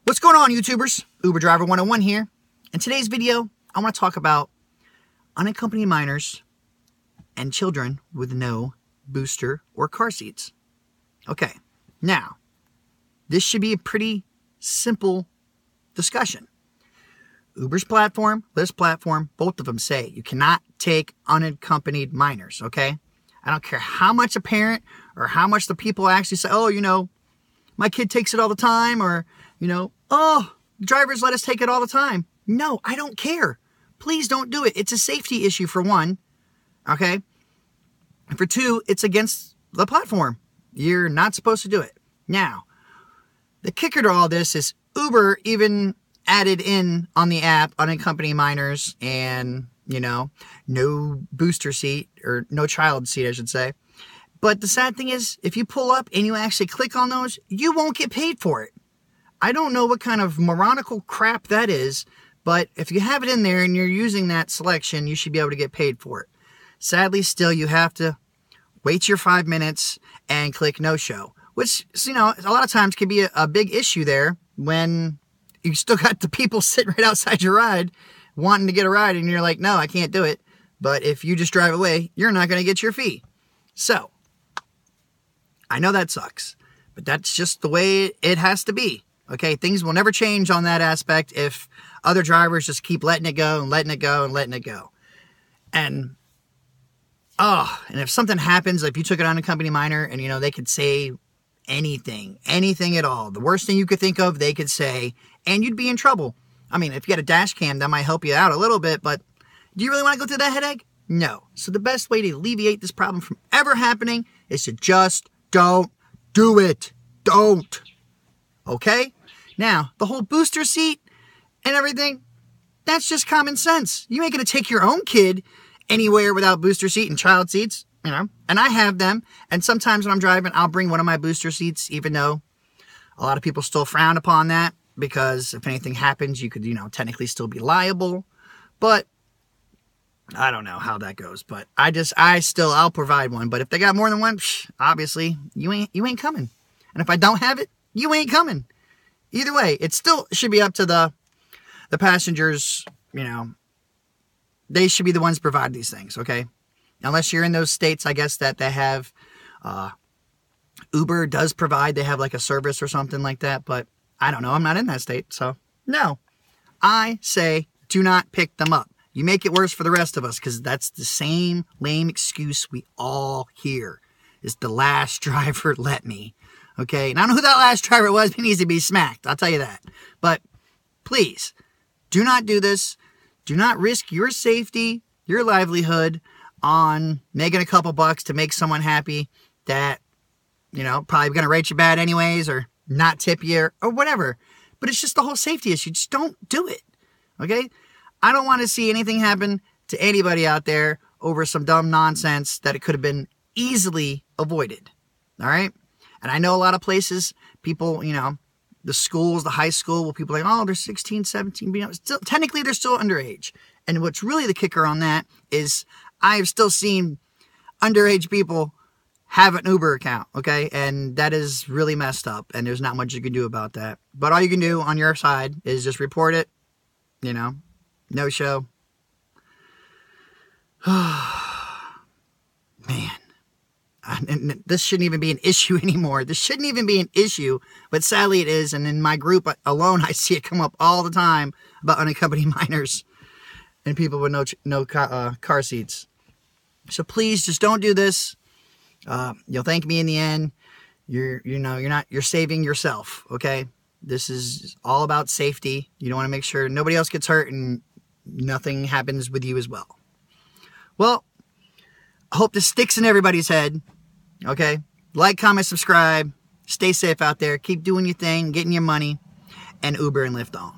What's going on, YouTubers? Uber Driver 101 here. In today's video, I want to talk about unaccompanied minors and children with no booster or car seats. Okay, now, this should be a pretty simple discussion. Uber's platform, Lyft's platform, both of them say you cannot take unaccompanied minors, okay? I don't care how much a parent or how much the people actually say, oh, you know, my kid takes it all the time, or, you know, oh, drivers let us take it all the time. No, I don't care. Please don't do it. It's a safety issue, for one, okay? And for two, it's against the platform. You're not supposed to do it. Now, the kicker to all this is Uber even added in on the app unaccompanied minors and, you know, no booster seat, or no child seat, I should say. But the sad thing is, if you pull up and you actually click on those, you won't get paid for it. I don't know what kind of moronical crap that is, but if you have it in there and you're using that selection, you should be able to get paid for it. Sadly, still, you have to wait your 5 minutes and click no-show, which, you know, a lot of times can be a big issue there when you still got the people sitting right outside your ride wanting to get a ride, and you're like, no, I can't do it. But if you just drive away, you're not going to get your fee. So, I know that sucks, but that's just the way it has to be. Okay, things will never change on that aspect if other drivers just keep letting it go and letting it go and letting it go. And if something happens, if you took an unaccompanied minor and, you know, they could say anything at all, the worst thing you could think of, they could say, and you'd be in trouble. I mean, if you had a dash cam, that might help you out a little bit, but do you really want to go through that headache? No. So the best way to alleviate this problem from ever happening is to just don't do it. Don't. Okay? Now, the whole booster seat and everything, that's just common sense. You ain't going to take your own kid anywhere without booster seat and child seats, you know, and I have them. And sometimes when I'm driving, I'll bring one of my booster seats, even though a lot of people still frown upon that, because if anything happens, you could, you know, technically still be liable. But I don't know how that goes, but I'll provide one. But if they got more than one, obviously you ain't coming. And if I don't have it, you ain't coming. Either way, it still should be up to the passengers, you know. They should be the ones to provide these things, okay? Unless you're in those states, I guess, that they have, Uber does provide, they have like a service or something like that, but I don't know, I'm not in that state, so no. I say do not pick them up. You make it worse for the rest of us, because that's the same lame excuse we all hear, is the last driver let me. Okay, and I don't know who that last driver was, but he needs to be smacked, I'll tell you that. But please, do not do this. Do not risk your safety, your livelihood on making a couple bucks to make someone happy that, you know, probably going to rate you bad anyways, or not tip you, or whatever. But it's just the whole safety issue. Just don't do it, okay? I don't want to see anything happen to anybody out there over some dumb nonsense that it could have been easily avoided, all right? And I know a lot of places, people, you know, the schools, the high school, where people are like, oh, they're 16, 17, you know, still, technically they're still underage. And what's really the kicker on that is I've still seen underage people have an Uber account, okay? And that is really messed up, and there's not much you can do about that. But all you can do on your side is just report it, you know, no show. Man. And this shouldn't even be an issue anymore. This shouldn't even be an issue, but sadly it is. And in my group alone, I see it come up all the time about unaccompanied minors and people with no car seats. So please just don't do this. You'll thank me in the end. You're saving yourself. Okay. This is all about safety. You don't want to make sure nobody else gets hurt and nothing happens with you as well. Well, I hope this sticks in everybody's head. Okay? Like, comment, subscribe. Stay safe out there. Keep doing your thing, getting your money, and Uber and Lyft on.